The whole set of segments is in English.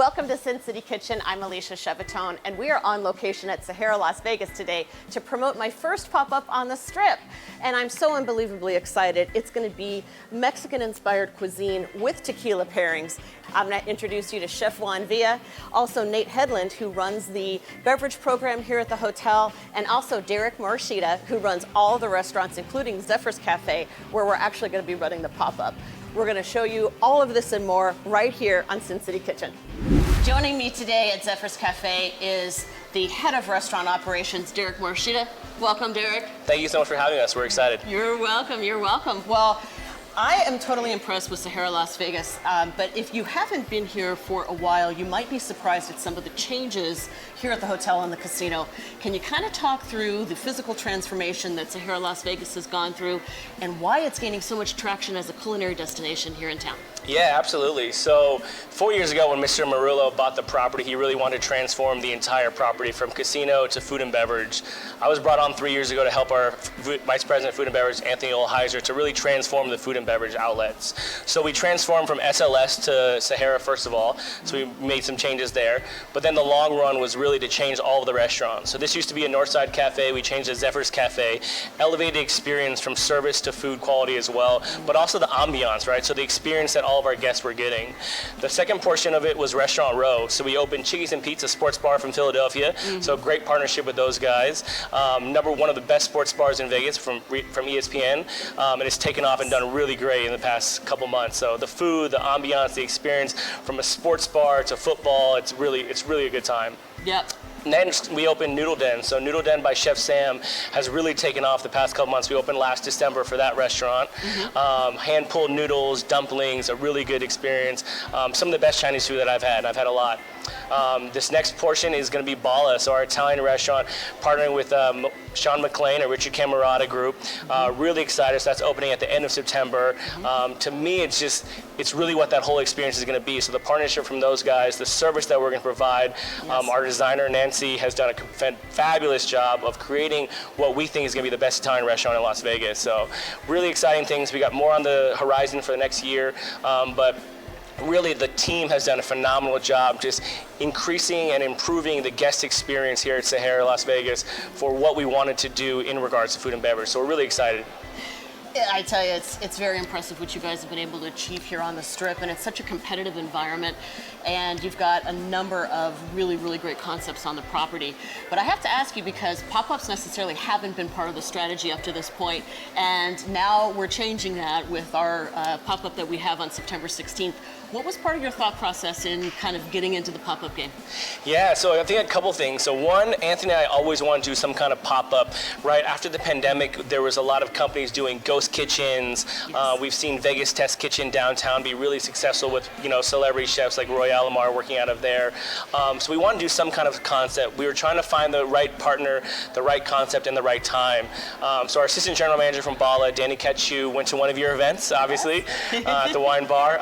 Welcome to Sin City Kitchen. I'm Alicia Shevetone, and we are on location at SAHARA Las Vegas today to promote my first pop-up on the Strip. And I'm so unbelievably excited. It's going to be Mexican-inspired cuisine with tequila pairings. I'm going to introduce you to Chef Juan Villa, also Nate Headland, who runs the beverage program here at the hotel, and also Derek Morishita, who runs all the restaurants, including Zeffer's Cafe, where we're actually going to be running the pop-up. We're going to show you all of this and more right here on Sin City Kitchen. Joining me today at Zeffer's Cafe is the head of restaurant operations, Derek Morishita. Welcome, Derek. Thank you so much for having us. We're excited. You're welcome. You're welcome. Well, I am totally impressed with SAHARA Las Vegas, but if you haven't been here for a while, you might be surprised at some of the changes here at the hotel and the casino. Can you kind of talk through the physical transformation that SAHARA Las Vegas has gone through and why it's gaining so much traction as a culinary destination here in town? Yeah, absolutely. So 4 years ago when Mr. Marullo bought the property, he really wanted to transform the entire property from casino to food and beverage. I was brought on 3 years ago to help our Vice President of Food and Beverage, Anthony Olheiser, to really transform the food and beverage outlets. So we transformed from SLS to SAHARA first of all, so we made some changes there. But then the long run was really to change all of the restaurants. So this used to be a Northside Cafe, we changed to Zeffer's Cafe, elevated experience from service to food quality as well, but also the ambiance, right? So the experience that all of our guests were getting. The second portion of it was Restaurant Row. So we opened Chickies and Pizza Sports Bar from Philadelphia. So great partnership with those guys. Number one of the best sports bars in Vegas from ESPN. And it's taken off and done really great in the past couple months. So the food, the ambiance, the experience from a sports bar to football, it's really a good time. Yep. And then we opened Noodle Den. So Noodle Den by Chef Sam has really taken off the past couple months. We opened last December for that restaurant. Hand-pulled noodles, dumplings, a really good experience. Some of the best Chinese food that I've had, and I've had a lot. This next portion is going to be Bala, so our Italian restaurant, partnering with Sean McLean, a Richard Camerata group. Really excited. So that's opening at the end of September. To me, it's really what that whole experience is going to be. So the partnership from those guys, the service that we're going to provide, our designer Nancy has done a fabulous job of creating what we think is going to be the best Italian restaurant in Las Vegas. So really exciting things. We got more on the horizon for the next year, but really the team has done a phenomenal job just increasing and improving the guest experience here at SAHARA Las Vegas for what we wanted to do in regards to food and beverage. So we're really excited. I tell you, it's very impressive what you guys have been able to achieve here on the Strip, and it's such a competitive environment, and you've got a number of really, really great concepts on the property. But I have to ask you, because pop-ups necessarily haven't been part of the strategy up to this point, and now we're changing that with our pop-up that we have on September 16th. What was part of your thought process in kind of getting into the pop-up game? Yeah, so I think a couple things. So one, Anthony and I always wanted to do some kind of pop-up. Right after the pandemic, there was a lot of companies doing ghost kitchens. Yes. We've seen Vegas Test Kitchen downtown be really successful with, celebrity chefs like Roy Alomar working out of there. So we want to do some kind of concept. We were trying to find the right partner, the right concept, and the right time. So our assistant general manager from Bala, Danny Ketchu, went to one of your events, obviously, at the wine bar.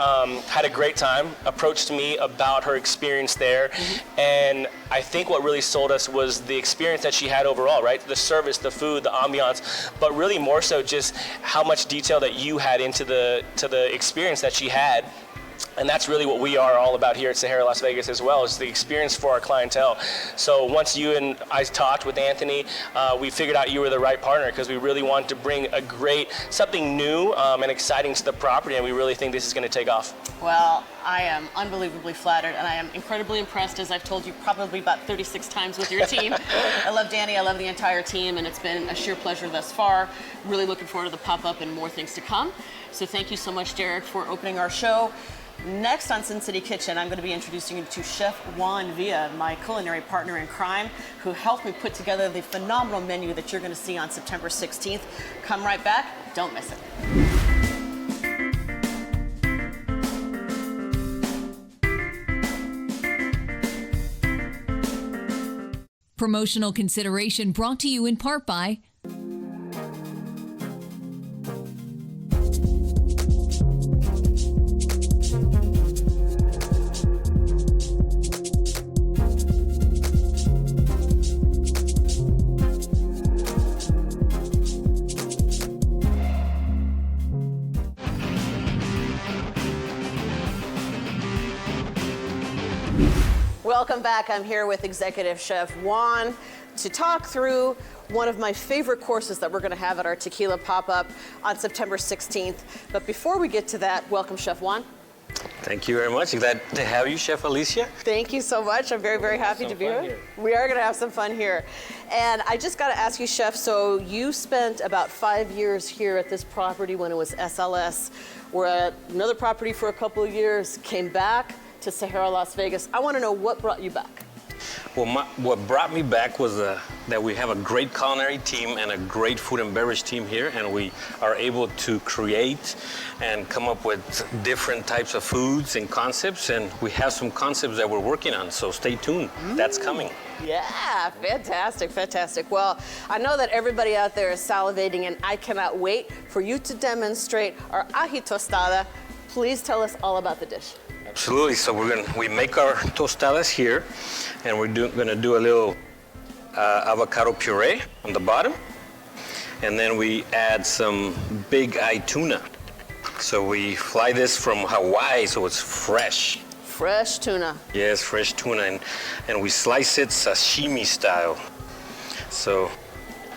Had a great time, approached me about her experience there, and I think what really sold us was the experience that she had overall, right? The service, the food, the ambiance, but really more so just how much detail that you had into the experience that she had. And that's really what we are all about here at SAHARA Las Vegas as well, is the experience for our clientele. So once you and I talked with Anthony, we figured out you were the right partner because we really wanted to bring something new and exciting to the property, and we really think this is going to take off. Well, I am unbelievably flattered, and I am incredibly impressed, as I've told you probably about 36 times with your team. I love Danny, I love the entire team, and it's been a sheer pleasure thus far. Really looking forward to the pop-up and more things to come. So thank you so much, Derek, for opening our show. Next on Sin City Kitchen, I'm going to be introducing you to Chef Juan Villa, my culinary partner in crime, who helped me put together the phenomenal menu that you're going to see on September 16th. Come right back. Don't miss it. Promotional consideration brought to you in part by Welcome back. I'm here with Executive Chef Juan to talk through one of my favorite courses that we're going to have at our tequila pop-up on September 16th. But before we get to that, welcome, Chef Juan. Thank you very much. Glad to have you, Chef Alicia. Thank you so much. I'm very, very happy to be here. We are going to have some fun here. And I just got to ask you, Chef, so you spent about 5 years here at this property when it was SLS. We're at another property for a couple of years, came back to SAHARA Las Vegas. I want to know what brought you back. Well, what brought me back was that we have a great culinary team and a great food and beverage team here, and we are able to create and come up with different types of foods and concepts, and we have some concepts that we're working on, so stay tuned. That's coming. Yeah, fantastic, fantastic. Well, I know that everybody out there is salivating, and I cannot wait for you to demonstrate our ají tostada. Please tell us all about the dish. Absolutely. So we make our tostadas here, and we're gonna do a little avocado puree on the bottom, and then we add some big eye tuna. So we fly this from Hawaii, so it's fresh. Fresh tuna. Yes, fresh tuna, and we slice it sashimi style. So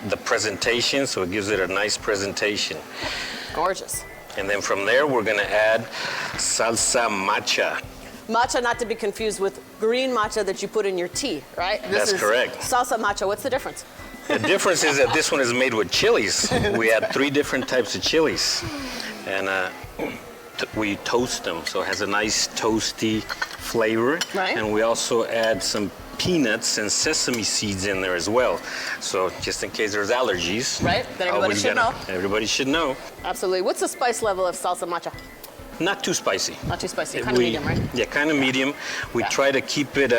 the presentation, so it gives it a nice presentation. Gorgeous. And then from there, we're gonna add salsa matcha. Matcha, not to be confused with green matcha that you put in your tea, right? That's correct. Salsa matcha, what's the difference? The difference is that this one is made with chilies. We add 3 different types of chilies, and we toast them, so it has a nice toasty flavor. Right. And we also add some peanuts and sesame seeds in there as well. So just in case there's allergies. Right, that everybody should know. Everybody should know. Absolutely. What's the spice level of salsa matcha? Not too spicy. Not too spicy, kind of medium, right? Yeah, kind of medium. We try to keep it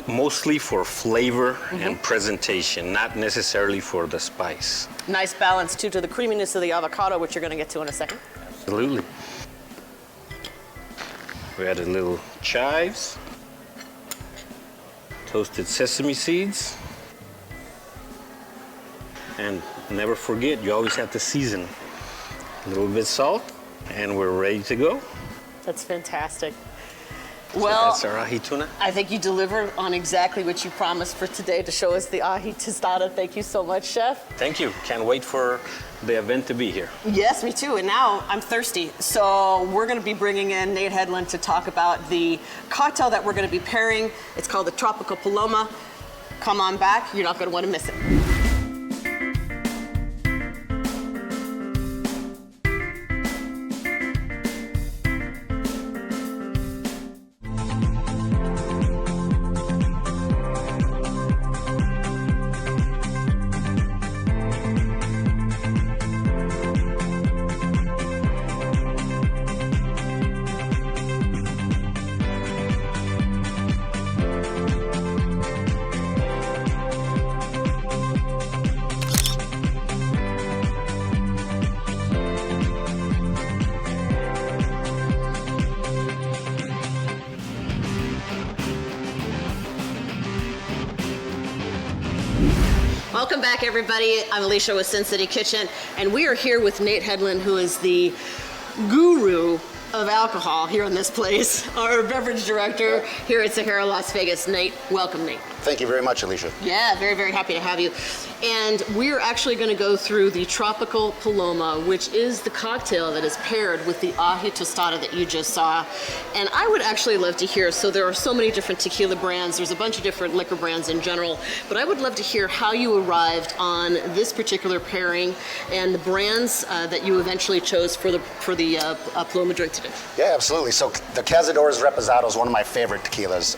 mostly for flavor and presentation, not necessarily for the spice. Nice balance, too, to the creaminess of the avocado, which you're going to get to in a second. Absolutely. We added little chives, toasted sesame seeds, and never forget, you always have to season. A little bit salt, and we're ready to go. That's fantastic. So Well, that's our ají tuna. I think you delivered on exactly what you promised for today to show us the ají tostada. Thank you so much, Chef. Thank you. Can't wait for the event to be here. Yes, me too. And now I'm thirsty. So we're going to be bringing in Nate Headland to talk about the cocktail that we're going to be pairing. It's called the Tropical Paloma. Come on back. You're not going to want to miss it. Welcome back, everybody. I'm Alicia with Sin City Kitchen, and we are here with Nate Headland, who is the guru of alcohol here in this place, our beverage director here at SAHARA Las Vegas. Nate, welcome, Nate. Thank you very much, Alicia. Yeah, very, very happy to have you. And we're actually going to go through the Tropical Paloma, which is the cocktail that is paired with the ají tostada that you just saw. And I would actually love to hear, so there are so many different tequila brands, there's a bunch of different liquor brands in general, but I would love to hear how you arrived on this particular pairing and the brands that you eventually chose for the Paloma drink today. Yeah, absolutely. So the Cazadores Reposado is one of my favorite tequilas.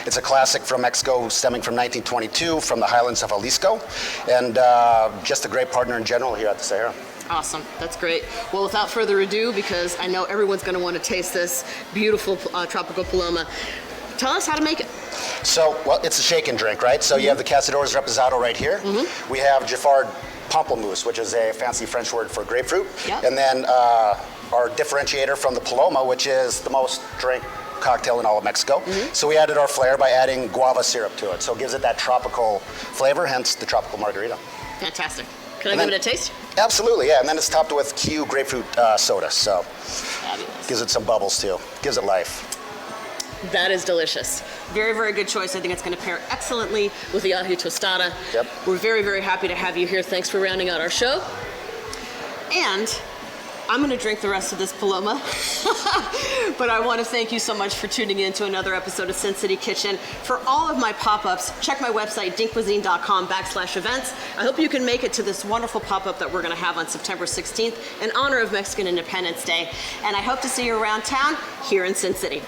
It's a classic from Mexico, stemming from 1922 from the highlands of Jalisco, and just a great partner in general here at the Sahara. Awesome, that's great. Well, without further ado, because I know everyone's going to want to taste this beautiful Tropical Paloma, tell us how to make it. So, well, it's a shake and drink, right? So you have the Cazadores Reposado right here. We have Jafar Pamplemousse, which is a fancy French word for grapefruit. Yep. And then our differentiator from the Paloma, which is the most drank cocktail in all of Mexico. So we added our flair by adding guava syrup to it. So it gives it that tropical flavor, hence the tropical margarita. Fantastic. Can I give it a taste? Absolutely, yeah. And then it's topped with Q grapefruit soda. So Fabulous. gives it some bubbles too. Gives it life. That is delicious. Very, very good choice. I think it's going to pair excellently with the ají tostada. Yep. We're very, very happy to have you here. Thanks for rounding out our show. And I'm going to drink the rest of this Paloma. But I want to thank you so much for tuning in to another episode of Sin City Kitchen. For all of my pop-ups, check my website, dinkcuisine.com/events. I hope you can make it to this wonderful pop-up that we're going to have on September 16th in honor of Mexican Independence Day. And I hope to see you around town here in Sin City.